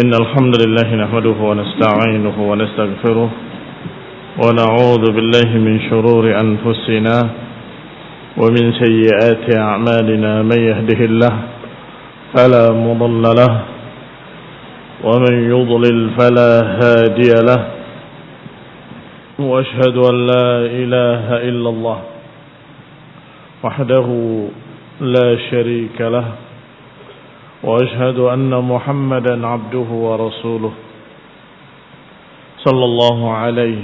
إن الحمد لله نحمده ونستعينه ونستغفره ونعوذ بالله من شرور أنفسنا ومن سيئات أعمالنا من يهده الله فلا مضل له ومن يضلل فلا هادي له وأشهد أن لا إله إلا الله وحده لا شريك له وأشهد أن محمدا عبده ورسوله صلى الله عليه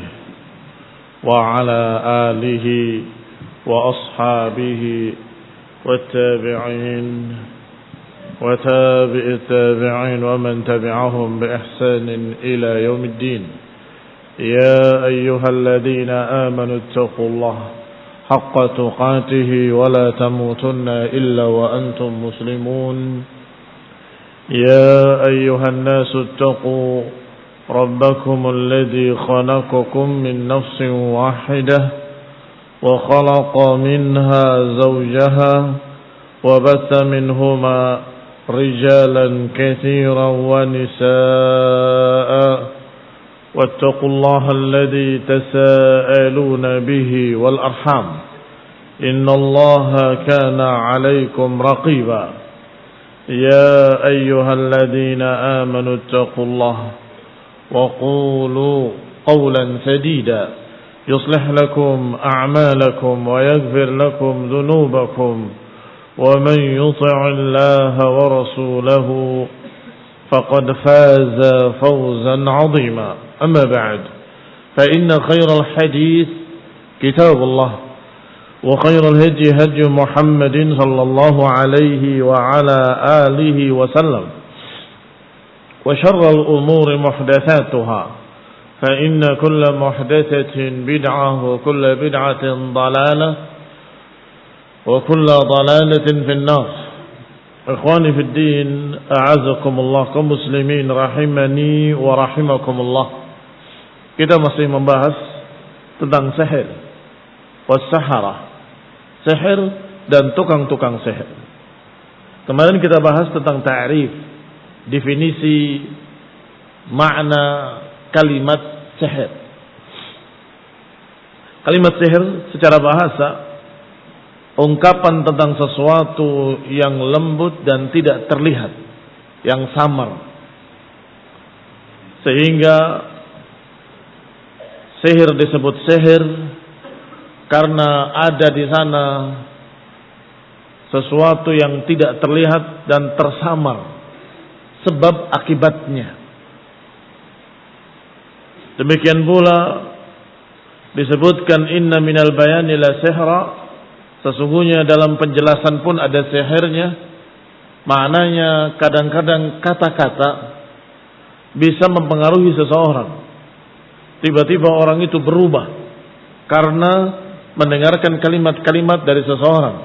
وعلى آله وأصحابه والتابعين وتابع التابعين ومن تبعهم بإحسان إلى يوم الدين. يا أيها الذين آمنوا اتقوا الله حق تقاته ولا تموتن إلا وأنتم مسلمون. يا أيها الناس اتقوا ربكم الذي خلقكم من نفس واحدة وخلق منها زوجها وبث منهما رجالا كثيرا ونساء واتقوا الله الذي تساءلون به والأرحام إن الله كان عليكم رقيبا. يا أيها الذين آمنوا اتقوا الله وقولوا قولا سديدا يصلح لكم أعمالكم ويغفر لكم ذنوبكم ومن يطع الله ورسوله فقد فاز فوزا عظيما. أما بعد فإن خير الحديث كتاب الله وخير الهدي هدي محمد صلى الله عليه وعلى آله وسلم وشر الأمور محدثاتها فإن كل محدثة بدعة وكل بدعة ضلالة وكل ضلالة في النار. إخواني في الدين أعزكم الله كمسلمين rahimani wa rahimakumullah. Kita masih membahas tentang sihir was-sahara, sihir dan tukang-tukang sihir. Kemarin kita bahas tentang ta'rif, definisi makna kalimat sihir. Kalimat sihir secara bahasa ungkapan tentang sesuatu yang lembut dan tidak terlihat, yang samar. Sehingga sihir disebut sihir karena ada di sana sesuatu yang tidak terlihat dan tersamar sebab akibatnya. Demikian pula disebutkan inna minal bayani la sihra, sesungguhnya dalam penjelasan pun ada sihirnya. Maknanya kadang-kadang kata-kata bisa mempengaruhi seseorang. Tiba-tiba orang itu berubah karena mendengarkan kalimat-kalimat dari seseorang,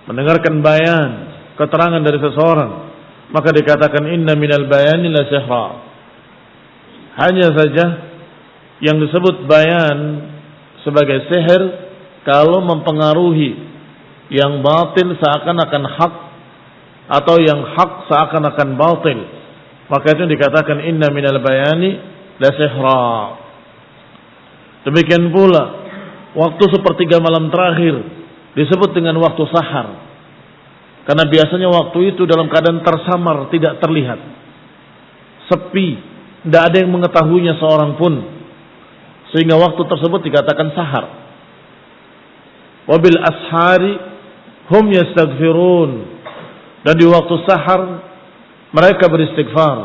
mendengarkan bayan, keterangan dari seseorang, maka dikatakan inna minal bayani la sihra. Hanya saja yang disebut bayan sebagai sihir kalau mempengaruhi yang batil seakan-akan hak atau yang hak seakan-akan batil, maka itu dikatakan inna minal bayani la sihra. Demikian pula waktu sepertiga malam terakhir disebut dengan waktu sahar, karena biasanya waktu itu dalam keadaan tersamar, tidak terlihat, sepi, tidak ada yang mengetahuinya seorang pun, sehingga waktu tersebut dikatakan sahar. Wabil ashari hum yastaghfirun, dan di waktu sahar mereka beristighfar.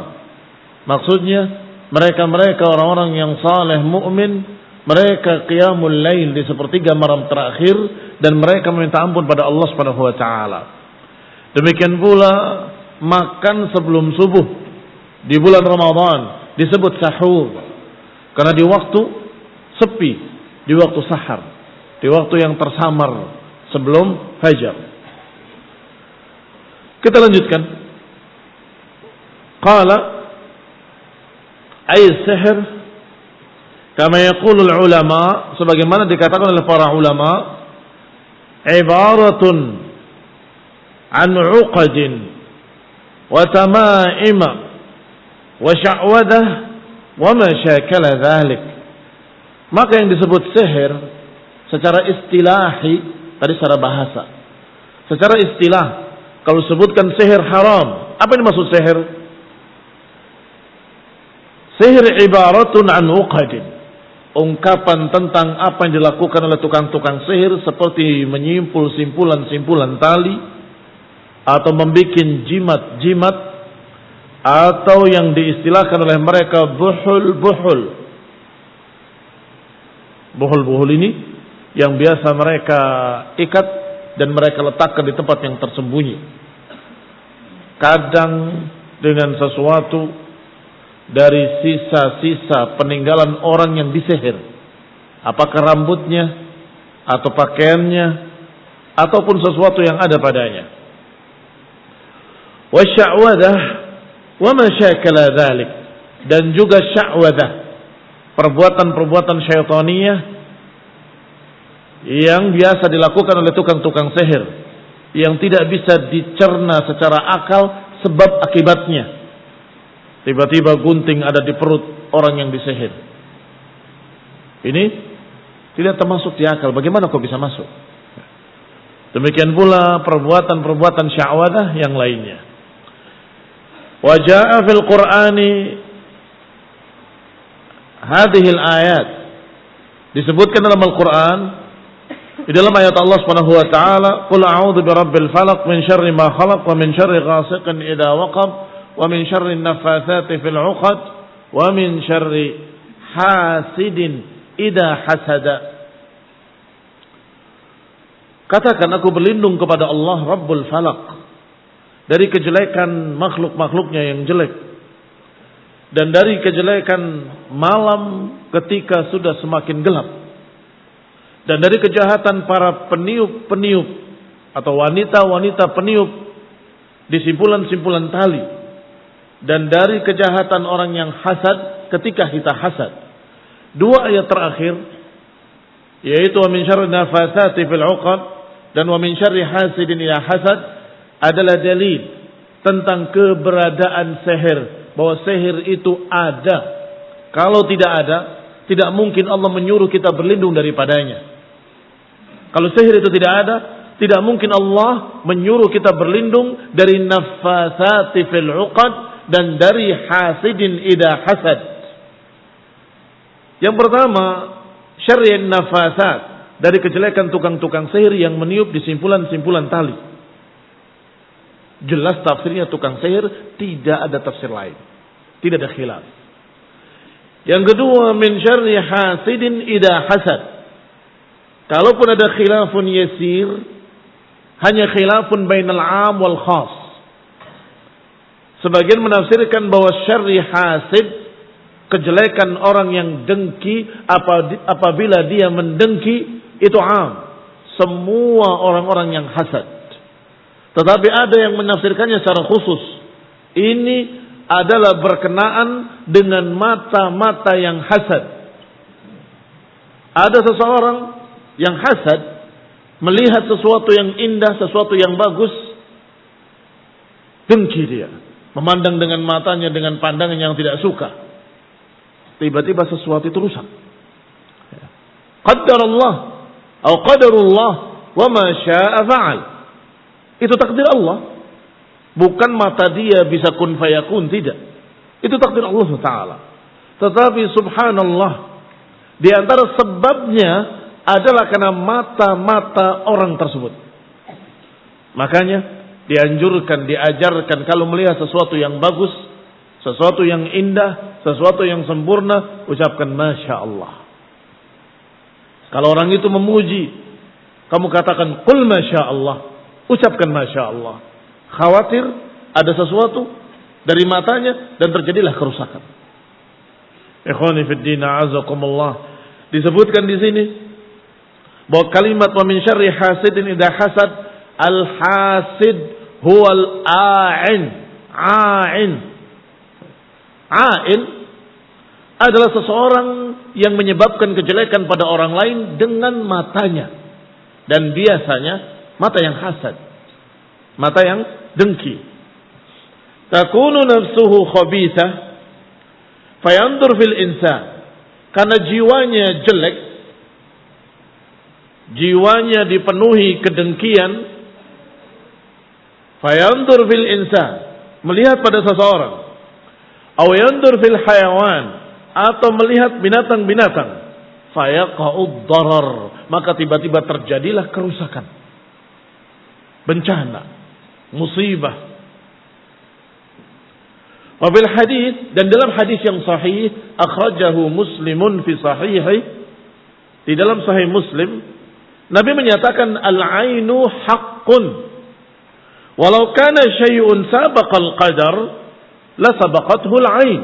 Maksudnya mereka orang-orang yang saleh mukmin, mereka qiyamul lail di sepertiga malam terakhir dan mereka meminta ampun pada Allah Subhanahu wa taala. Demikian pula makan sebelum subuh di bulan Ramadan disebut sahur karena di waktu sepi, di waktu sahar, di waktu yang tersamar sebelum fajar. Kita lanjutkan. Qala ay sihir kama yaqulul ulama, sebagaimana dikatakan oleh para ulama, ibaratun an uqadin wa tamaima wa sya'wadah wa ma syakala dzalik. Maka yang disebut sihir secara istilahi, tadi secara bahasa. Secara istilah, kalau sebutkan sihir haram, apa yang dimaksud sihir? Sihir ibaratun an uqadin. Ungkapan tentang apa yang dilakukan oleh tukang-tukang sihir seperti menyimpul simpulan-simpulan tali atau membuat jimat-jimat atau yang diistilahkan oleh mereka buhul-buhul. Buhul-buhul ini yang biasa mereka ikat dan mereka letakkan di tempat yang tersembunyi. Kadang dengan sesuatu dari sisa-sisa peninggalan orang yang disihir. Apakah rambutnya atau pakaiannya ataupun sesuatu yang ada padanya. Wa sya'wadah wa ma syakala dzalik, dan juga sya'wadah, perbuatan-perbuatan syaitaniyah yang biasa dilakukan oleh tukang-tukang sihir yang tidak bisa dicerna secara akal sebab akibatnya. Tiba-tiba gunting ada di perut orang yang disihir. Ini tidak termasuk di akal. Bagaimana kok bisa masuk? Demikian pula perbuatan-perbuatan sya'wadah yang lainnya. Wa jaa'a fil Qur'ani hadhihi al-ayat. Disebutkan dalam Al-Qur'an, di dalam ayat Allah Subhanahu wa taala, "Qul a'udzu birabbil falaq min syarri ma khalaq wa min syarri ghasiqin idza waqab." Wa min syarri naffatsati fil 'uqad wa min syarri hasidin idza hasada. Katakan, aku berlindung kepada Allah Rabbul Falaq dari kejelekan makhluk-makhluknya yang jelek dan dari kejelekan malam ketika sudah semakin gelap dan dari kejahatan para peniup-peniup atau wanita-wanita peniup di simpulan-simpulan tali, dan dari kejahatan orang yang hasad ketika kita hasad. Dua ayat terakhir, yaitu wa min syarri nafatsati fil 'uqad dan wa min syarri hasidin idza hasad, adalah dalil tentang keberadaan sihir, bahwa sihir itu ada. Kalau tidak ada, tidak mungkin Allah menyuruh kita berlindung daripadanya. Kalau sihir itu tidak ada, tidak mungkin Allah menyuruh kita berlindung dari nafatsati fil 'uqad dan dari hasidin idza hasad. Yang pertama, syarrun nafasat, dari kejelekan tukang-tukang sihir yang meniup di simpulan-simpulan tali. Jelas tafsirnya tukang sihir, tidak ada tafsir lain, tidak ada khilaf. Yang kedua, min syarri hasidin idza hasad. Kalaupun ada khilafun yasir, hanya khilafun bainal 'am wal khas. Sebagian menafsirkan bahwa syarri hasid, kejelekan orang yang dengki, apabila dia mendengki, itu am, semua orang-orang yang hasad. Tetapi ada yang menafsirkannya secara khusus. Ini adalah berkenaan dengan mata-mata yang hasad. Ada seseorang yang hasad, melihat sesuatu yang indah, sesuatu yang bagus, dengki dia, memandang dengan matanya dengan pandangan yang tidak suka. Tiba-tiba sesuatu itu rusak. Qaddarallah atau qadarullah wa ma syaa'a fa'al. Itu takdir Allah. Bukan mata dia bisa kun fayakun, tidak. Itu takdir Allah Taala. Tetapi subhanallah, di antara sebabnya adalah karena mata-mata orang tersebut. Makanya dianjurkan, diajarkan kalau melihat sesuatu yang bagus, sesuatu yang indah, sesuatu yang sempurna, ucapkan Masya Allah. Kalau orang itu memuji, kamu katakan Qul Masya Allah, ucapkan Masya Allah. Khawatir ada sesuatu dari matanya dan terjadilah kerusakan. Ikhwani fid din, a'azakumullah. Disebutkan di sini bahwa kalimat wa min syarri hasidin idza hasad, al-hasid huwal a'in. A'in adalah seseorang yang menyebabkan kejelekan pada orang lain dengan matanya. Dan biasanya mata yang hasad, mata yang dengki. Takunu nafsuhu khabithah, Fayandur fil insan, karena jiwanya jelek, jiwanya dipenuhi kedengkian. Fayandur fil insan, melihat pada seseorang. Aw yandur fil hayawan, atau melihat binatang-binatang. Fayaqa'ud darar, maka tiba-tiba terjadilah kerusakan, bencana, musibah. Wabil hadis, dan dalam hadis yang sahih, akhrajahu Muslimun fi sahihi, di dalam sahih Muslim, Nabi menyatakan al-ainu haqqun, walau kana syai'un sabaqal qadar la sabaqathu al-ain.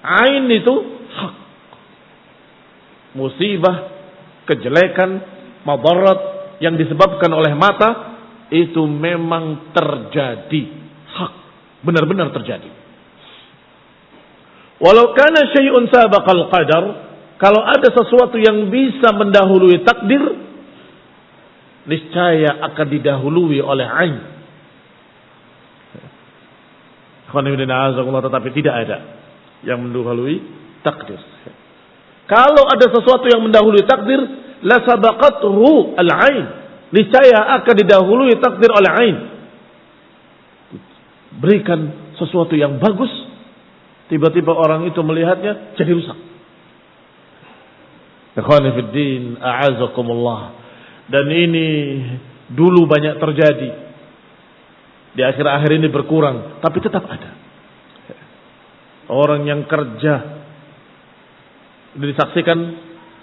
Ain itu hak. Musibah, kejelekan, madarat yang disebabkan oleh mata itu memang terjadi, hak, benar-benar terjadi. Walau kana syai'un sabaqal qadar, kalau ada sesuatu yang bisa mendahului takdir, niscaya akan didahului oleh ain. Tetapi tidak ada yang mendahului takdir. Kalau ada sesuatu yang mendahului takdir, la sabaqathu al-ain, niscaya akan didahului takdir oleh ain. Berikan sesuatu yang bagus, tiba-tiba orang itu melihatnya jadi rusak. Ikhwani fid din, a'azakumullah. Dan ini dulu banyak terjadi. Di akhir-akhir ini berkurang, tapi tetap ada. Orang yang kerja, disaksikan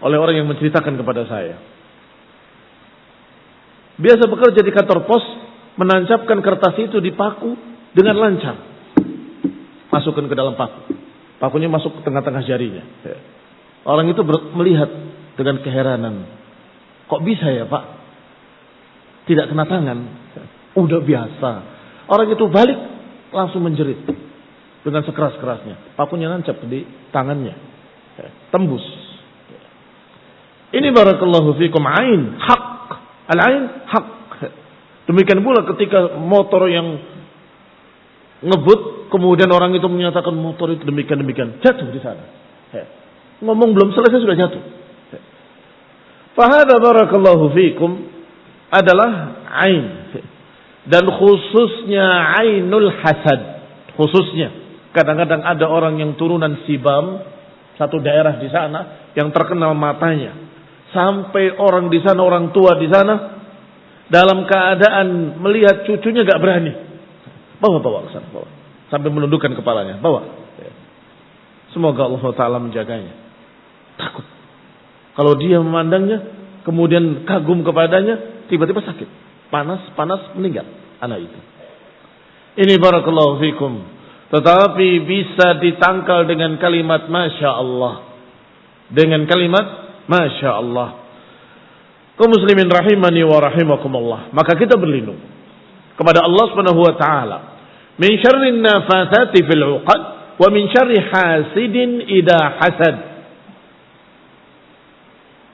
oleh orang yang menceritakan kepada saya. Biasa bekerja di kantor pos, menancapkan kertas itu di paku dengan lancar. Masukkan ke dalam paku. Pakunya masuk ke tengah-tengah jarinya. Orang itu melihat dengan keheranan. Kok bisa ya Pak? Tidak kena tangan. Udah biasa. Orang itu balik langsung menjerit dengan sekeras-kerasnya. Pakunya nancap di tangannya. Tembus. Ini barakallahu fikum ain hak. Al-ain hak. Demikian pula ketika motor yang ngebut, kemudian orang itu menyatakan motor itu demikian-demikian, jatuh di sana. Ngomong belum selesai sudah jatuh. Fahada barakallahu fikum adalah ain. Dan khususnya ainul hasad. Khususnya kadang-kadang ada orang yang turunan Sibam, satu daerah di sana yang terkenal matanya. Sampai orang di sana, orang tua di sana, dalam keadaan melihat cucunya gak berani. Bawa ke sana, bawa. Sampai menundukkan kepalanya, bawa. Semoga Allah Ta'ala menjaganya. Takut. Kalau dia memandangnya, kemudian kagum kepadanya, tiba-tiba sakit. Panas, meninggal anak itu. Ini barakallahu fikum. Tetapi bisa ditangkal dengan kalimat Masya Allah. Dengan kalimat Masya Allah. Kaum muslimin rahimani wa rahimakumullah. Maka kita berlindung kepada Allah Subhanahu wa taala min syarrin nafathati fil 'uqad wa min syarri hasidin idza hasad.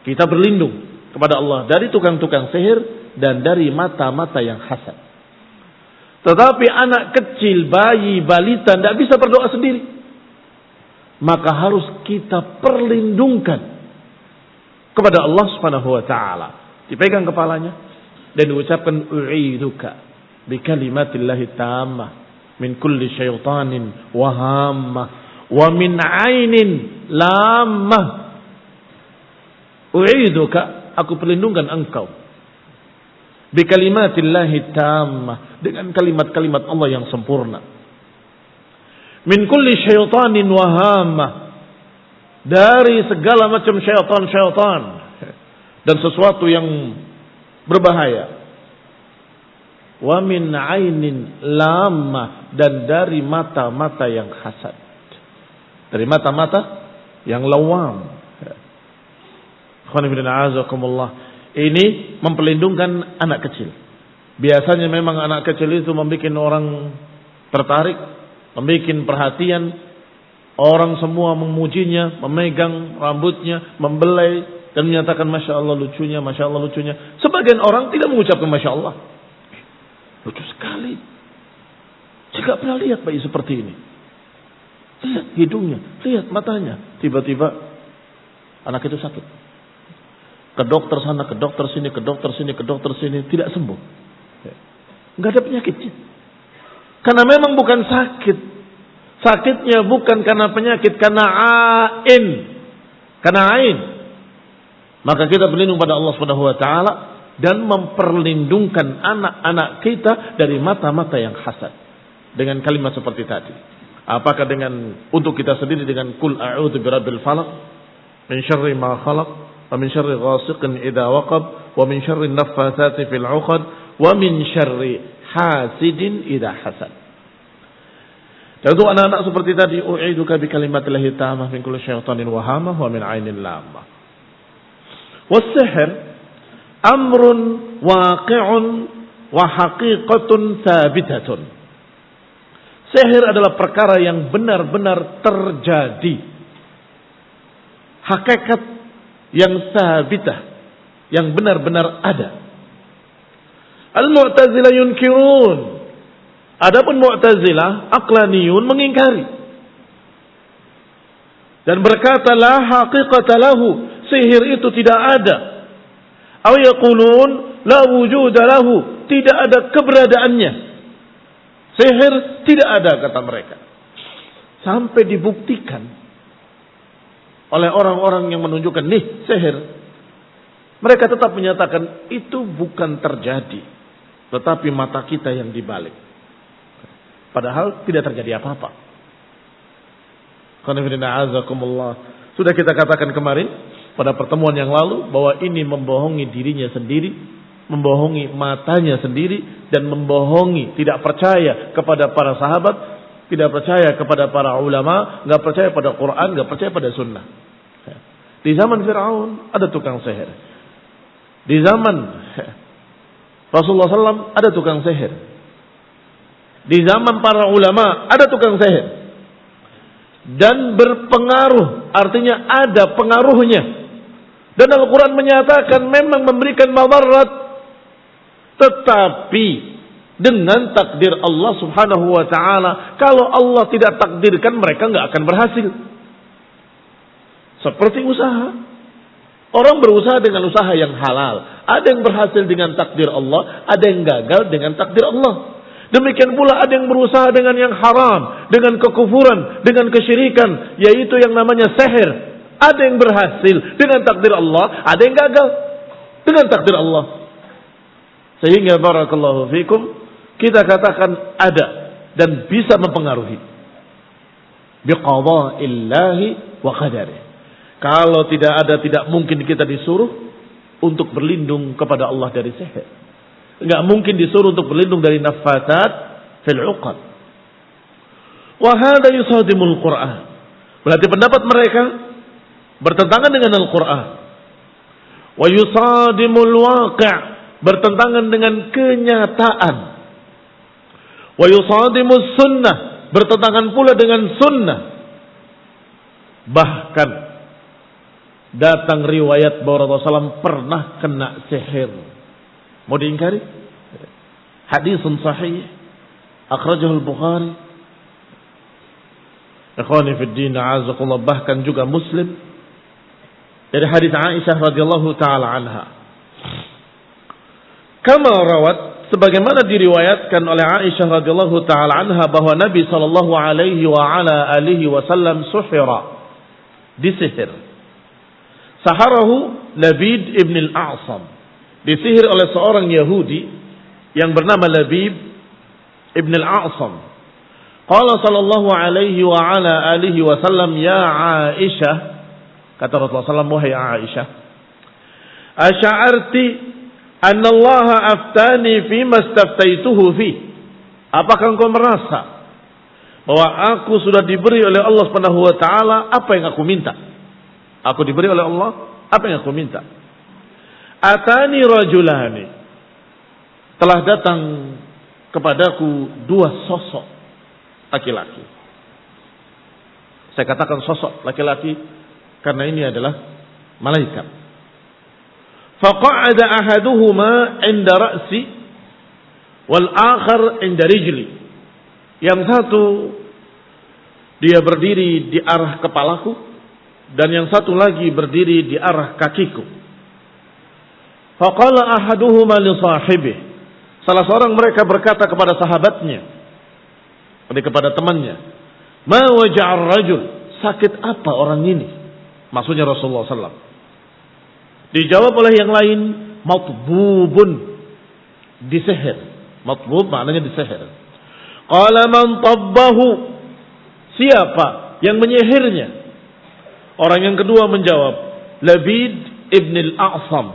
Kita berlindung kepada Allah dari tukang-tukang sihir dan dari mata-mata yang hasad. Tetapi anak kecil, bayi, balita tidak bisa berdoa sendiri. Maka harus kita perlindungkan kepada Allah Subhanahu wa taala. Dipegang kepalanya dan diucapkan u'iduka bi kalimatillahi tammah min kulli syaitanin wa hammah wa min 'ainin lammah. U'iduka, aku perlindungan engkau bi kalimatillahi tammah, dengan kalimat-kalimat Allah yang sempurna. Min kulli syaitanin wa hammah, dari segala macam syaitan dan sesuatu yang berbahaya. Wa min ainin lamah, dan dari mata-mata yang hasad. Dari mata-mata yang lawam. Ini memperlindungkan anak kecil. Biasanya memang anak kecil itu membuat orang tertarik, membuat perhatian. Orang semua memujinya, memegang rambutnya, membelai dan menyatakan Masya Allah lucunya, Masya Allah lucunya. Sebagian orang tidak mengucapkan Masya Allah. Lucu sekali. Saya tidak pernah lihat bayi seperti ini. lihat hidungnya, lihat matanya. Tiba-tiba anak itu sakit. Ke dokter sana, ke dokter sini, ke dokter sini, ke dokter sini, tidak sembuh. Enggak ada penyakitnya. Karena memang bukan sakit. Sakitnya bukan karena penyakit, karena ain. Karena ain. Maka kita berlindung pada Allah Subhanahu wa taala dan memperlindungkan anak-anak kita dari mata-mata yang hasad. Dengan kalimat seperti tadi. Apakah dengan untuk kita sendiri dengan kul a'udzu birabbil falaq min syarri ma khalaq wa min syarri ghasiqin idza waqab wa min syarri naffatsati fil 'uqad wa min syarri hasidin idza hasad. Dan untuk anak-anak seperti tadi, u'iduka bi kalimatillahi tammah min kulli syaitanin wahamah wa min 'ainin lamah. Was-sihr amrun waqi'un wa haqiqatun tsabitatun. Sihir adalah perkara yang benar-benar terjadi. Hakikat yang sabitah, yang benar-benar ada. Al-Mu'tazilah yunkirun. Adapun Mu'tazilah, aqlaniyun, mengingkari. Dan berkata, la haqiqata lahu. Sihir itu tidak ada. Aw yaqulun, la wujuda lahu. Tidak ada keberadaannya. Sihir tidak ada, kata mereka. Sampai dibuktikan oleh orang-orang yang menunjukkan, nih sihir. Mereka tetap menyatakan, itu bukan terjadi. Tetapi mata kita yang dibalik. Padahal tidak terjadi apa-apa. Sudah kita katakan kemarin, pada pertemuan yang lalu, bahwa ini membohongi dirinya sendiri, membohongi matanya sendiri, dan membohongi, tidak percaya kepada para sahabat, tidak percaya kepada para ulama, nggak percaya pada Quran, nggak percaya pada sunnah. Di zaman Fir'aun ada tukang sihir. Di zaman Rasulullah SAW ada tukang sihir. Di zaman para ulama ada tukang sihir. Dan berpengaruh, artinya ada pengaruhnya. Dan Al-Quran menyatakan memang memberikan madarat, tetapi dengan takdir Allah Subhanahu wa taala. Kalau Allah tidak takdirkan, mereka nggak akan berhasil. Seperti usaha. Orang berusaha dengan usaha yang halal. Ada yang berhasil dengan takdir Allah, ada yang gagal dengan takdir Allah. Demikian pula ada yang berusaha dengan yang haram, dengan kekufuran, dengan kesyirikan, yaitu yang namanya sihir. Ada yang berhasil dengan takdir Allah, ada yang gagal dengan takdir Allah. Sehingga barakallahu fikum, kita katakan ada dan bisa mempengaruhi. Biqada'illahi wa qadarih. Kalau tidak ada, tidak mungkin kita disuruh untuk berlindung kepada Allah dari sihir. Enggak mungkin disuruh untuk berlindung dari naffatsat fil 'uqad. Wa hadha yusadimul Qur'an. Berarti pendapat mereka bertentangan dengan Al-Qur'an. Wa yusadimul waqi', bertentangan dengan kenyataan. Wa yusadimus sunnah, bertentangan pula dengan sunnah. Bahkan datang riwayat bahwa Rasulullah SAW pernah kena sihir. Mau diingkari? Hadisun sahih akhrajahu al-Bukhari. Ikhwani fi din, a'azakumullah, bahkan juga Muslim dari hadis Aisyah radhiyallahu taala anha. Kama rawat, sebagaimana diriwayatkan oleh Aisyah radhiyallahu taala anha bahwa Nabi sallallahu alaihi wa ala alihi wasallam suhira, disihir. Saharahu Labid ibn al-A'sam, disihir oleh seorang Yahudi yang bernama Labib ibn al-A'sam. Qala sallallahu alaihi wa ala alihi wasallam, ya Aisyah, kata Rasulullah SAW, wahai Aisyah, asy'arti anna Allah aftani fi mastaftaituhu fi. Apakah engkau merasa bahwa aku sudah diberi oleh Allah Subhanahu wa taala apa yang aku minta? Aku diberi oleh Allah apa yang aku minta. Atani rajulani, telah datang kepadaku dua sosok laki-laki. Saya katakan sosok laki-laki karena ini adalah malaikat. Faqa'ada ahaduhuma 'inda ra'si wal akhar 'inda rijli. Yang satu dia berdiri di arah kepalaku, dan yang satu lagi berdiri di arah kakiku. Faqala ahaduhuma li sahibihi, salah seorang mereka berkata kepada sahabatnya, kepada temannya, ma waja'ar rajul, sakit apa orang ini? Maksudnya Rasulullah SAW. Dijawab oleh yang lain, matbubun, disihir. Matbub maknanya disihir. Qala man tabbahu, siapa yang menyihirnya? Orang yang kedua menjawab, Labid ibn al-A'sam.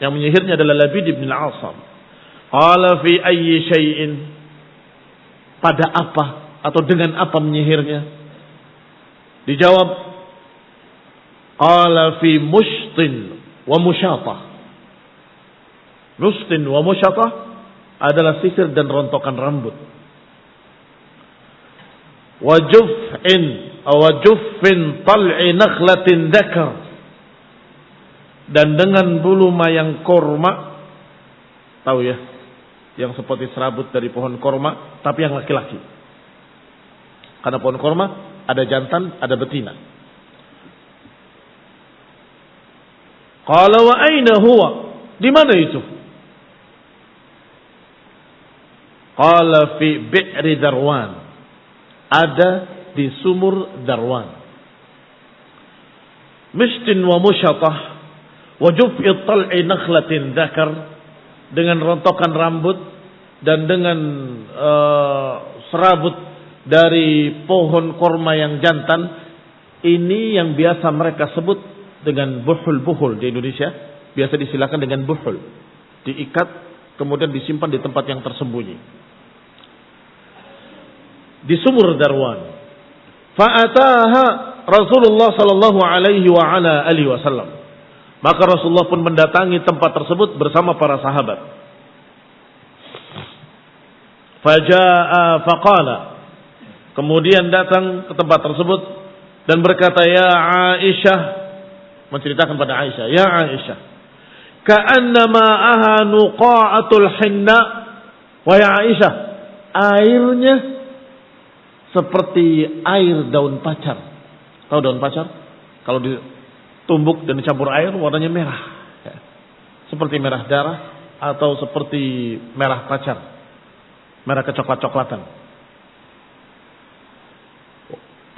Yang menyihirnya adalah Labid ibn al-A'sam. Qala fi ayyi syai'in, pada apa atau dengan apa menyihirnya? Dijawab, qala fi mushtin wa musyatah. Mushtin wa musyatah adalah sisir dan rontokan rambut. Wa juf'in aw juffin tal'i nakhlatin dzakar, dan dengan bulu mayang korma, tahu ya, yang seperti serabut dari pohon korma tapi yang laki-laki. Karena pohon korma ada jantan, ada betina. Qala wa aina huwa, di mana itu? Qala fi bi'ri Darwan, ada di sumur Darwan. Mishtin wa musyatah wa juf'i tal'i nakhlatin dzakar, dengan rontokan rambut dan dengan serabut dari pohon korma yang jantan. Ini yang biasa mereka sebut dengan buhul-buhul di Indonesia. Biasa disilakan dengan buhul, diikat kemudian disimpan di tempat yang tersembunyi di sumur Darwan. Fa'ataha Rasulullah sallallahu alaihi wa ala alihi wasallam, maka Rasulullah pun mendatangi tempat tersebut bersama para sahabat. Faja'a faqala, kemudian datang ke tempat tersebut dan berkata, ya Aisyah, menceritakan pada Aisyah, ya Aisyah, ka'annama aha nuqa'atul hinna, wa ya Aisyah, airnya seperti air daun pacar. Tahu daun pacar? Kalau ditumbuk dan dicampur air warnanya merah, ya. Seperti merah darah atau seperti merah pacar, merah kecoklat-coklatan.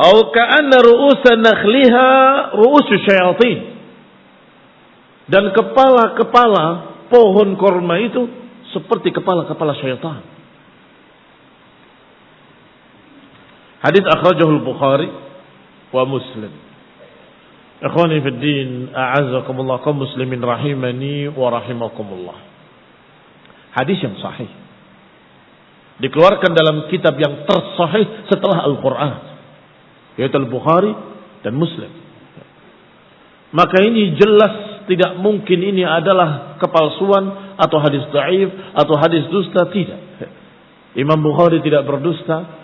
Au ka'anna ru'usan nakhliha ru'usu syayatin, dan kepala-kepala pohon korma itu seperti kepala-kepala syaitan. Hadits akhrajahul Bukhari wa Muslim. Ikhwani fid din, a'azzakumullah, kaum muslimin rahimani wa rahimakumullah. Hadis yang sahih dikeluarkan dalam kitab yang tersahih setelah Al-Quran, yaitu Al-Bukhari dan Muslim. Maka ini jelas tidak mungkin ini adalah kepalsuan atau hadis dhaif atau hadis dusta, tidak. Imam Bukhari tidak berdusta,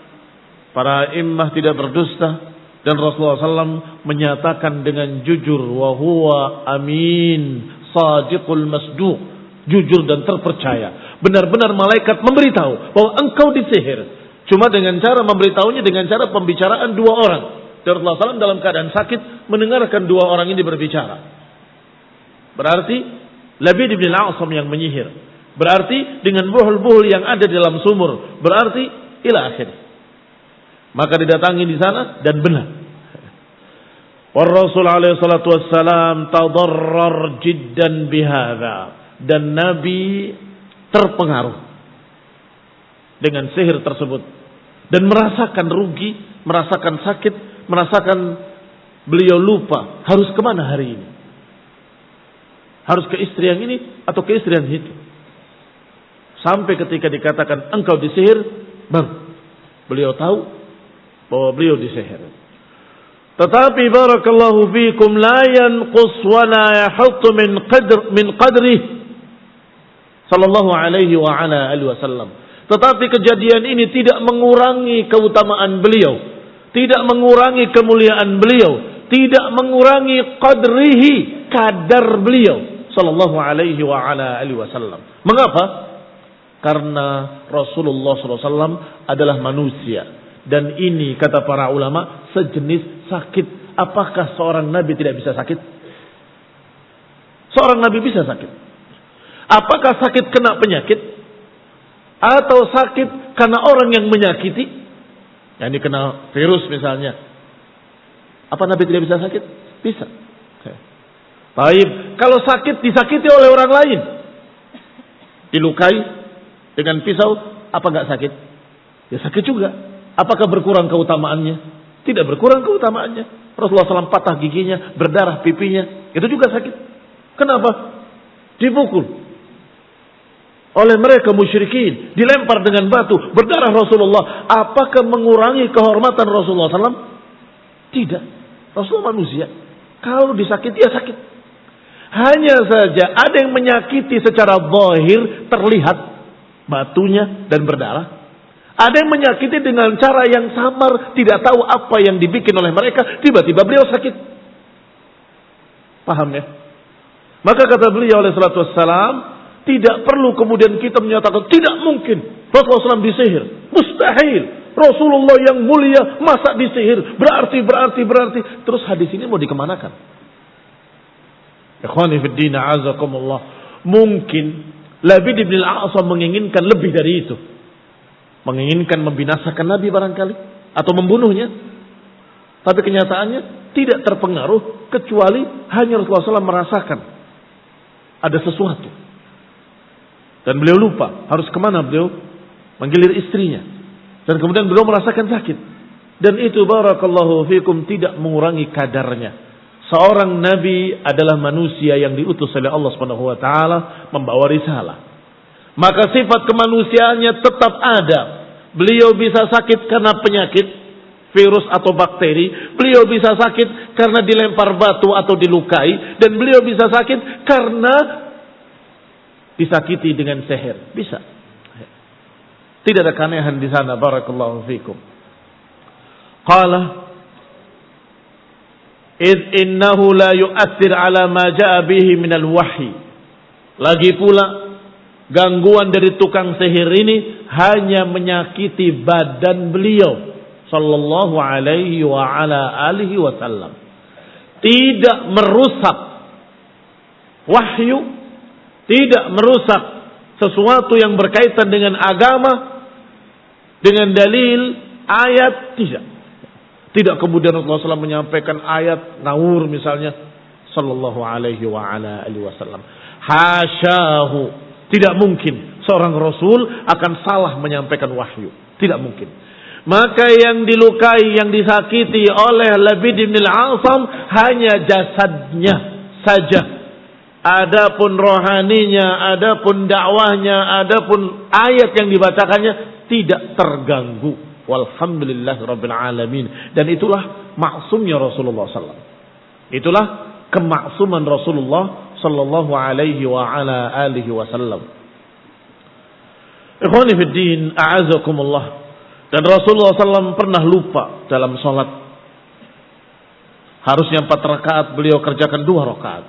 para imam tidak berdusta, dan Rasulullah SAW menyatakan dengan jujur, wa huwa amin sadiqul masduq, jujur dan terpercaya. Benar-benar malaikat memberitahu bahwa engkau disihir. Cuma dengan cara memberitahunya dengan cara pembicaraan dua orang. Dan Rasulullah SAW dalam keadaan sakit mendengarkan dua orang ini berbicara. Berarti Labid bin al-A'sam yang menyihir. Berarti dengan buhul-buhul yang ada di dalam sumur. Berarti ila akhir. Maka didatangi di sana dan benar. Wa Rasul alaihi salatu wassalam tadarrar jiddan bihadza, dan Nabi terpengaruh dengan sihir tersebut dan merasakan rugi, merasakan sakit, merasakan beliau lupa harus kemana hari ini. Harus ke istri yang ini atau ke istri yang itu. Sampai ketika dikatakan engkau disihir, baru beliau tahu bahwa beliau disihir. Tetapi barakallahu fikum la yanqus wa la yahuttu min qadri sallallahu alaihi wa ala alihi wasallam. Tetapi kejadian ini tidak mengurangi keutamaan beliau, tidak mengurangi kemuliaan beliau, tidak mengurangi qadrihi, kadar beliau sallallahu alaihi wa ala alihi wasallam. Mengapa? Karena Rasulullah SAW adalah manusia Dan ini kata para ulama sejenis sakit. Apakah seorang nabi tidak bisa sakit? Seorang nabi bisa sakit. Apakah sakit kena penyakit? Atau sakit karena orang yang menyakiti? Yang kena virus misalnya. Apa nabi tidak bisa sakit? Bisa. Baik, kalau sakit disakiti oleh orang lain, dilukai dengan pisau, apa nggak sakit? Ya sakit juga. Apakah berkurang keutamaannya? Tidak berkurang keutamaannya. Rasulullah SAW patah giginya, berdarah pipinya, itu juga sakit. Kenapa? Dipukul oleh mereka musyrikin, dilempar dengan batu, berdarah Rasulullah. Apakah mengurangi kehormatan Rasulullah SAW? Tidak. Rasulullah manusia. Kalau disakiti ya sakit. Hanya saja ada yang menyakiti secara zahir, terlihat batunya dan berdarah. Ada yang menyakiti dengan cara yang samar, tidak tahu apa yang dibikin oleh mereka, tiba-tiba beliau sakit. Paham ya? Maka kata beliau alaihi salatu wassalam, tidak perlu kemudian kita menyatakan tidak mungkin Rasulullah SAW disihir. Mustahil. Rasulullah yang mulia masa disihir. Berarti. Terus hadis ini mau dikemanakan? Ikhwani fiddin a'azakumullah. Mungkin Labid bin al-A'sam menginginkan lebih dari itu. Menginginkan membinasakan Nabi barangkali. Atau membunuhnya. Tapi kenyataannya tidak terpengaruh. Kecuali hanya Rasulullah SAW merasakan ada sesuatu. Dan beliau lupa. Harus kemana beliau? Menggilir istrinya. Dan kemudian beliau merasakan sakit. Dan itu barakallahu fikum tidak mengurangi kadarnya. Seorang nabi adalah manusia yang diutus oleh Allah Subhanahu wa taala membawa risalah. Maka sifat kemanusiaannya tetap ada. Beliau bisa sakit karena penyakit, virus atau bakteri. Beliau bisa sakit karena dilempar batu atau dilukai. Dan beliau bisa sakit karena disakiti dengan sihir. Bisa. Tidak ada keanehan di sana. Barakallahu fikum. Qala إذ إنه لا يؤثر على ما جاء به من الوحي. Lagi pula gangguan dari tukang sihir ini hanya menyakiti badan beliau sallallahu alaihi wa ala alihi wasallam. Tidak merusak wahyu, tidak merusak sesuatu yang berkaitan dengan agama, dengan dalil, ayat, tidak. Tidak kemudian Rasulullah SAW menyampaikan ayat Naur misalnya sallallahu alaihi wa ala alihi wasallam. Hasyahu. Tidak mungkin seorang rasul akan salah menyampaikan wahyu. Tidak mungkin. Maka yang dilukai, yang disakiti oleh Labid bin al-A'sam hanya jasadnya saja. Adapun rohaninya, adapun dakwahnya, adapun ayat yang dibacakannya tidak terganggu. Walhamdulillah Rabbil Alamin. Dan itulah maksumnya Rasulullah SAW. Itulah kemaksuman Rasulullah Sallallahu alaihi wa ala alihi wasallam. Ikhwani fiddin, a'azakumullah. Dan Rasulullah SAW pernah lupa dalam sholat. Harusnya 4 rakaat, beliau kerjakan 2 rakaat.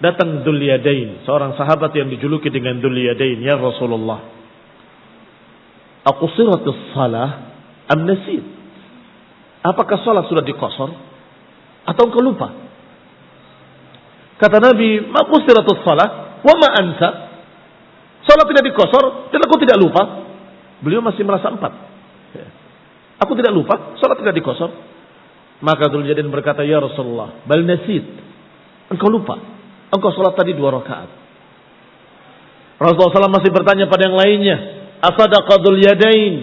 Datang Dzul Yadain, seorang sahabat yang dijuluki dengan Dzul Yadain. Ya Rasulullah, aqsiratis salah am nasid? Apakah salat sudah dikosor atau engkau lupa? Kata Nabi, ma qusiratis salah wa ma ansa. Salat tidak dikosor dan aku tidak lupa. Beliau masih merasa 4. Aku tidak lupa, salat tidak dikosor. Maka Dzul Yadain berkata, ya Rasulullah, bal nasid. Engkau lupa. Engkau salat tadi 2 rakaat. Rasulullah SAW masih bertanya pada yang lainnya, asadaqa Dzul Yadain?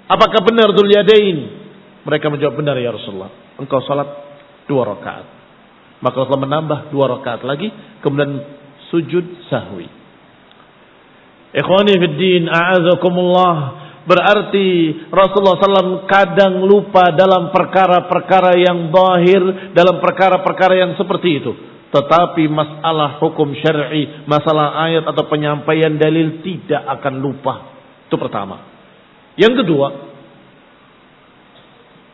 Apakah benar Dzul Yadain? Mereka menjawab, benar ya Rasulullah. Engkau salat 2 rakaat. Maka Rasulullah menambah 2 rakaat lagi, kemudian sujud sahwi. Ikhwani fiddin, a'azakumullah. Berarti Rasulullah SAW kadang lupa dalam perkara-perkara yang zahir, dalam perkara-perkara yang seperti itu. Tetapi masalah hukum syar'i, masalah ayat atau penyampaian dalil tidak akan lupa. Itu pertama. Yang kedua,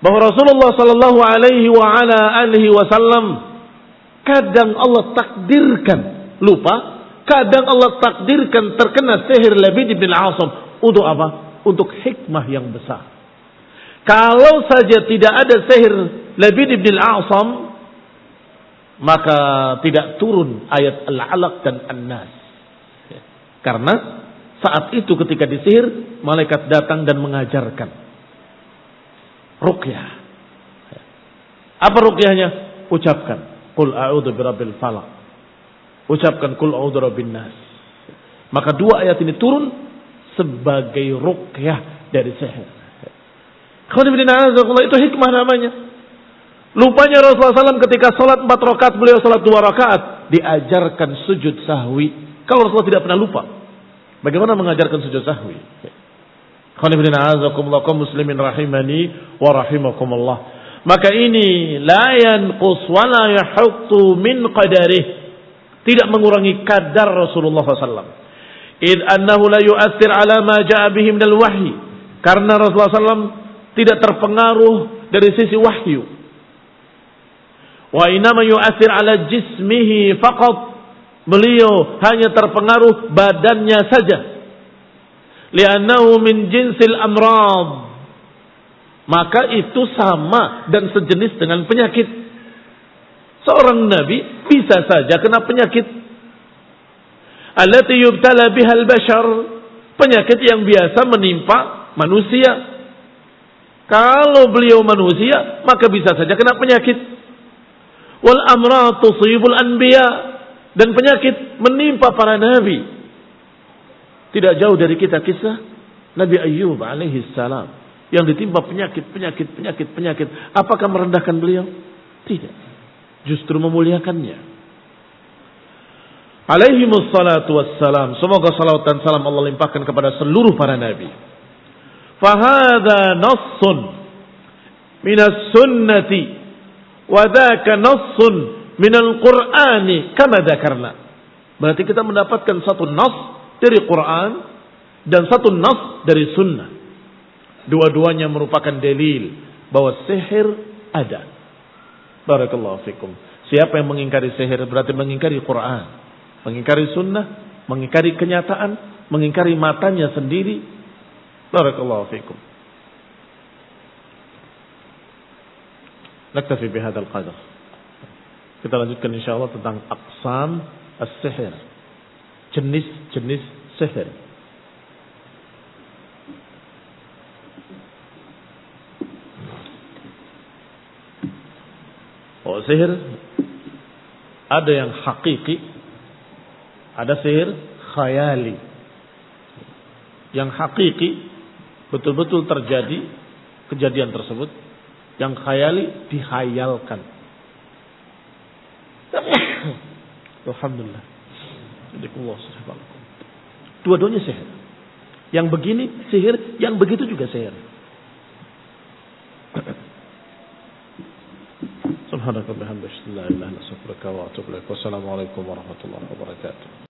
bahwa Rasulullah sallallahu alaihi wa ala alihi wasallam kadang Allah takdirkan lupa, kadang Allah takdirkan terkena sihir Labid bin al-A'sam. Untuk apa? untuk hikmah yang besar. Kalau saja tidak ada sihir Labid ibn al-A'sam, maka tidak turun ayat Al-Alaq dan An-Nas. Karena saat itu ketika disihir, malaikat datang dan mengajarkan ruqyah. Apa ruqyahnya? Ucapkan qul a'udzu birabbil falaq. Ucapkan qul a'udzu birabbin nas. Maka dua ayat ini turun sebagai ruqyah dari sihir. Itu hikmah namanya. Lupanya Rasulullah SAW ketika sholat 4 rakaat, beliau sholat 2 rakaat, diajarkan sujud sahwi. Kalau Rasulullah tidak pernah lupa, bagaimana mengajarkan sujud sahwi? Kaum muslimin rahimani wa rahimakumullah. Maka ini la yanqus wa la yahuttu min qadarih. Tidak mengurangi kadar Rasulullah SAW. Id annahu la yu'athir ala ma ja'a bihi minal wahyi. Karena Rasulullah SAW tidak terpengaruh dari sisi wahyu. Wa inama yu'athir ala jismihi faqat. Beliau hanya terpengaruh badannya saja. Li'annahu min jinsil amrad. Maka itu sama dan sejenis dengan penyakit. Seorang nabi bisa saja kena penyakit. Allati yubtala bihal bashar. Penyakit yang biasa menimpa manusia. Kalau beliau manusia, maka bisa saja kena penyakit. Wal amrad tusibul anbiya. Dan penyakit menimpa para nabi. Tidak jauh dari kita kisah Nabi Ayyub alaihi salam yang ditimpa penyakit. Apakah merendahkan beliau? Tidak. Justru memuliakannya. Alaihimus salatu wassalam. Semoga salawat dan salam Allah limpahkan kepada seluruh para nabi. Fahadha nassun minas sunnati wa dhaka nassun minal qur'ani kama dzakarna. Berarti kita mendapatkan satu nas dari Quran dan satu nas dari sunnah. Dua-duanya merupakan dalil bahwa sihir ada. Barakallahu fikum. Siapa yang mengingkari sihir berarti mengingkari Quran, mengingkari sunnah, mengingkari kenyataan, mengingkari matanya sendiri. Barakallahu fikum. Naktafi bihadzal qadar. Kita lanjutkan insyaallah tentang aqsam as-sihir. Jenis-jenis sihir. Oh, sihir ada yang hakiki, ada sihir khayali. Yang hakiki betul-betul terjadi kejadian tersebut, yang khayali dihayalkan. Alhamdulillah. Dua-duanya sihir. Yang begini sihir, yang begitu juga sihir. Subhanakallahumma wa bihamdika, la ilaha illa anta, astaghfiruka wa atubu ilaik. Wassalamualaikum warahmatullahi wabarakatuh.